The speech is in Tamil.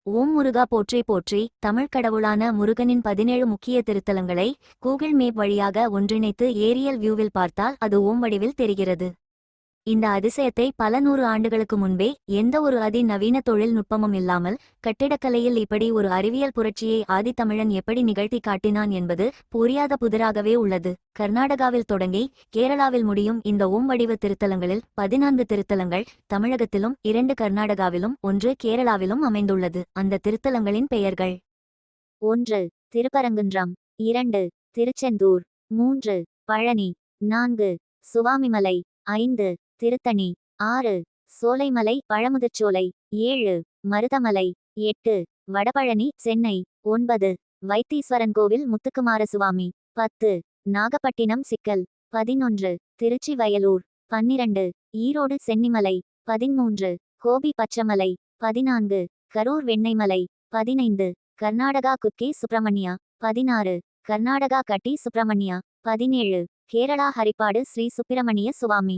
ஓம் முருகா போற்றி போற்றி. தமிழ் கடவுளான முருகனின் 17 முக்கிய திருத்தலங்களை கூகுள் மேப் வழியாக ஒன்றிணைத்து ஏரியல் வியூவில் பார்த்தால் அது ஓம் வடிவில் தெரிகிறது. இந்த அதிசயத்தை பல நூறு ஆண்டுகளுக்கு முன்பே எந்த ஒரு அதிநவீன தொழில்நுட்பமும் இல்லாமல் கட்டிடக்கலையில் இப்படி ஒரு அறிவியல் புரட்சியை ஆதித்தமிழன் எப்படி நிகழ்த்தி காட்டினான் என்பது புரியாத புதிராகவே உள்ளது. கர்நாடகாவில் தொடங்கி கேரளாவில் முடியும் இந்த ஓம் வடிவ திருத்தலங்களில் 14 திருத்தலங்கள் தமிழகத்திலும் 2 கர்நாடகாவிலும் 1 கேரளாவிலும் அமைந்துள்ளது. அந்த திருத்தலங்களின் பெயர்கள்: 1 திருப்பரங்குன்றம், 2 திருச்செந்தூர், 3 பழனி, 4 சுவாமிமலை, 5 திருத்தணி, 6 சோலைமலை பழமுதிர்ச்சோலை, 7 மருதமலை, 8 வடபழனி சென்னை, 9 வைத்தீஸ்வரன் கோவில் முத்துக்குமாரசுவாமி, 10 நாகப்பட்டினம் சிக்கல், 11 திருச்சி வயலூர், 12 ஈரோடு சென்னிமலை, 13 கோபி பச்சமலை, 14 கரூர் வெண்ணெய்மலை, 15 கர்நாடகா குக்கே சுப்பிரமணியா, 16 கர்நாடகா கட்டி சுப்பிரமணியா, 17 கேரளா ஹரிப்பாடு ஸ்ரீ சுப்பிரமணிய சுவாமி,